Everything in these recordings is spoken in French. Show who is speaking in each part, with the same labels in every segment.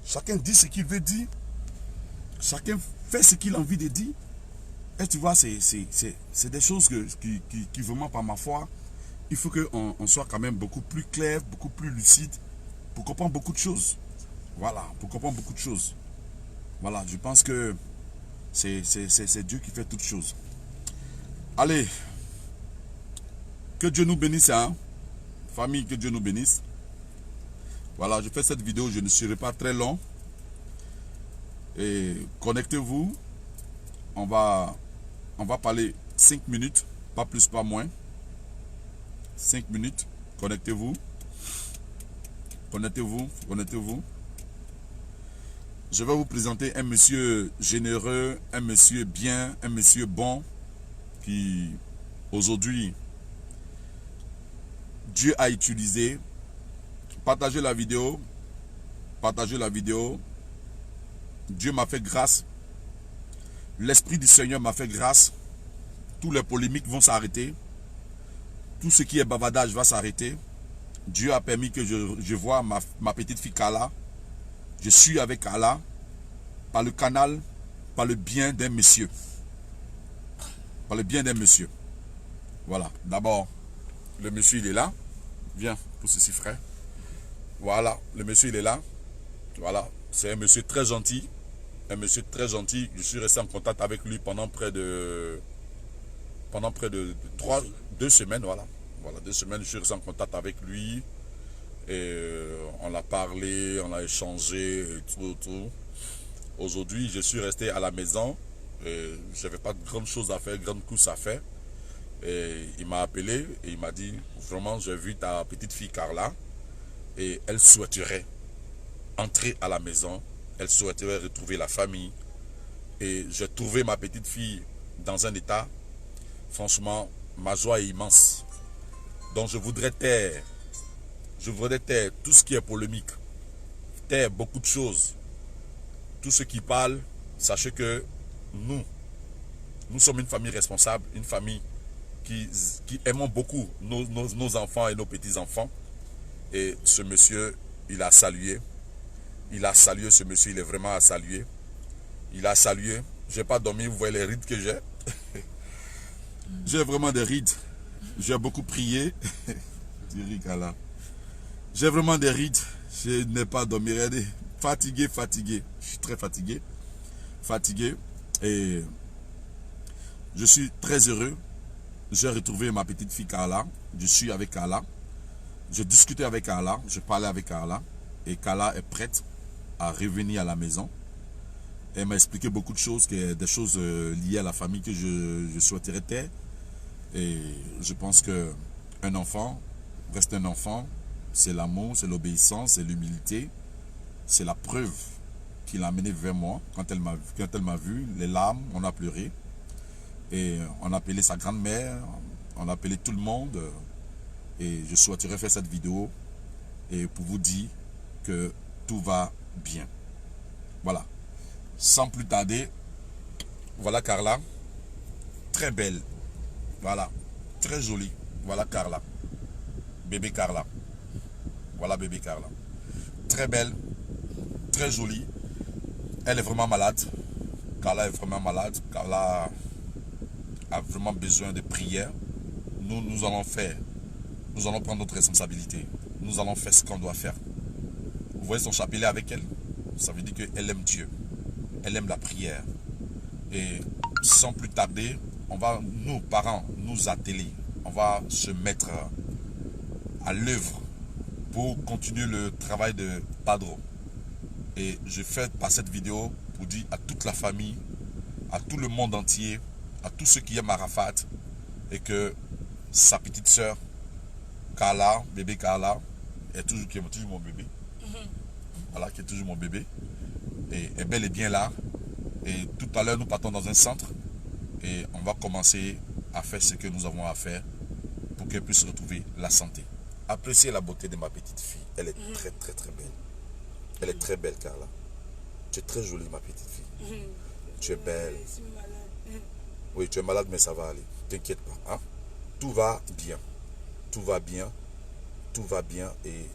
Speaker 1: Chacun dit ce qu'il veut dire. Chacun fait ce qu'il a envie de dire. Et tu vois, c'est des choses qui vraiment, par ma foi, il faut qu'on soit quand même beaucoup plus clair, beaucoup plus lucide pour comprendre beaucoup de choses. Voilà, pour comprendre beaucoup de choses. Voilà, je pense que c'est Dieu qui fait toutes choses. Allez, que Dieu nous bénisse, hein. Famille, que Dieu nous bénisse. Voilà, je fais cette vidéo, je ne serai pas très long. Et connectez-vous. On va parler 5 minutes, pas plus, pas moins. 5 minutes, connectez-vous. Connectez-vous, connectez-vous. Je vais vous présenter un monsieur généreux, un monsieur bien, un monsieur bon, qui aujourd'hui, Dieu a utilisé. Partagez la vidéo. Partagez la vidéo. Dieu m'a fait grâce. L'Esprit du Seigneur m'a fait grâce. Tous les polémiques vont s'arrêter. Tout ce qui est bavardage va s'arrêter. Dieu a permis que je voie ma petite fille Carla. Je suis avec Carla par le canal, par le bien d'un monsieur. Par le bien d'un monsieur. Voilà. D'abord, le monsieur, il est là. Viens, pour ceci, frère. Voilà, le monsieur, il est là. Voilà, c'est un monsieur très gentil. Un monsieur très gentil. Je suis resté en contact avec lui pendant près de 2 semaines. Voilà, 2 semaines, je suis resté en contact avec lui. Et on a parlé, on a échangé, et tout. Aujourd'hui, je suis resté à la maison. Je n'avais pas de grandes choses à faire, grandes courses à faire. Et il m'a appelé et il m'a dit, vraiment, j'ai vu ta petite fille Carla. Et elle souhaiterait entrer à la maison. Elle souhaiterait retrouver la famille. Et j'ai trouvé ma petite fille dans un état. Franchement, ma joie est immense. Donc je voudrais taire tout ce qui est polémique. Taire beaucoup de choses. Tout ce qui parle, sachez que nous sommes une famille responsable, une famille qui aimons beaucoup nos enfants et nos petits-enfants. Et ce monsieur, il a salué. Il a salué ce monsieur, il est vraiment à saluer. Il a salué. Je n'ai pas dormi, vous voyez les rides que j'ai. J'ai vraiment des rides. J'ai beaucoup prié. J'ai vraiment des rides. Je n'ai pas dormi. Regardez. Fatigué. Je suis très fatigué. Et je suis très heureux. J'ai retrouvé ma petite fille Carla. Je suis avec Carla. Je discutais avec Carla. Je parlais avec Carla. Et Carla est prête à revenir à la maison. Elle m'a expliqué beaucoup de choses, des choses liées à la famille que je souhaiterais taire. Et je pense qu'un enfant reste un enfant. C'est l'amour, c'est l'obéissance, c'est l'humilité. C'est la preuve qui l'a amenée vers moi. Quand elle m'a vu, les larmes, on a pleuré. Et on a appelé sa grand-mère, on a appelé tout le monde. Et je souhaiterais faire cette vidéo et pour vous dire que tout va bien. Voilà. Sans plus tarder, voilà Carla. Très belle. Voilà. Très jolie. Voilà Carla. Bébé Carla. Voilà bébé Carla. Très belle. Très jolie. Elle est vraiment malade. Carla est vraiment malade. Carla a vraiment besoin de prière. Nous allons faire. Nous allons prendre notre responsabilité. Nous allons faire ce qu'on doit faire. Vous voyez son chapelet avec elle? Ça veut dire qu'elle aime Dieu. Elle aime la prière. Et sans plus tarder, on va, nous, parents, nous atteler. On va se mettre à l'œuvre pour continuer le travail de Padro. Et je fais par cette vidéo pour dire à toute la famille, à tout le monde entier, à tous ceux qui aiment Arafat, et que sa petite soeur, Carla, bébé Carla, qui est toujours mon bébé. Voilà, qui est toujours mon bébé. Et est bel et bien là. Et tout à l'heure, nous partons dans un centre. Et on va commencer à faire ce que nous avons à faire pour qu'elle puisse retrouver la santé. Appréciez la beauté de ma petite fille. Elle est très belle. Elle est très belle, Carla. Tu es très jolie, ma petite fille. Tu es belle.
Speaker 2: Je suis malade.
Speaker 1: Oui, tu es malade, mais ça va aller. T'inquiète pas. Hein? Tout va bien. Tout va bien. Tout va bien. Et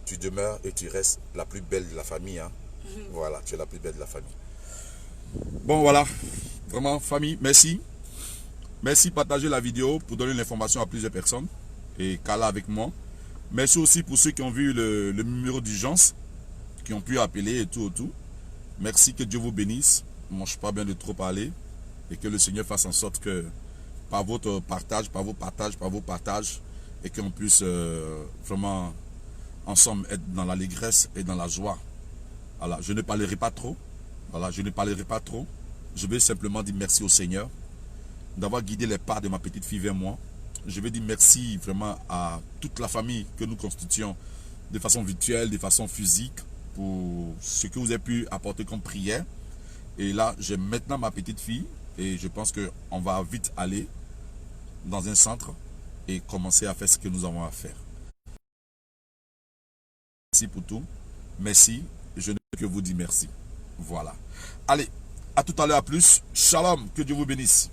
Speaker 1: tu demeures et tu restes la plus belle de la famille. Hein? Voilà, tu es la plus belle de la famille. Bon, voilà. Vraiment, famille, merci. Merci, partagez la vidéo pour donner l'information à plusieurs personnes. Et Kala avec moi. Merci aussi pour ceux qui ont vu le numéro d'urgence, qui ont pu appeler et tout, tout. Merci, que Dieu vous bénisse. Moi, je ne suis pas bien de trop parler. Et que le Seigneur fasse en sorte que, par votre partage, par vos partages, et qu'on puisse vraiment, ensemble, être dans l'allégresse et dans la joie. Voilà, je ne parlerai pas trop. Voilà, je ne parlerai pas trop. Je vais simplement dire merci au Seigneur d'avoir guidé les pas de ma petite fille vers moi. Je vais dire merci vraiment à toute la famille que nous constituons de façon virtuelle, de façon physique, pour ce que vous avez pu apporter comme prière. Et là, j'ai maintenant ma petite fille et je pense qu'on va vite aller dans un centre et commencer à faire ce que nous avons à faire. Merci pour tout. Merci. Je ne peux que vous dire merci. Voilà. Allez, à tout à l'heure, à plus. Shalom, que Dieu vous bénisse.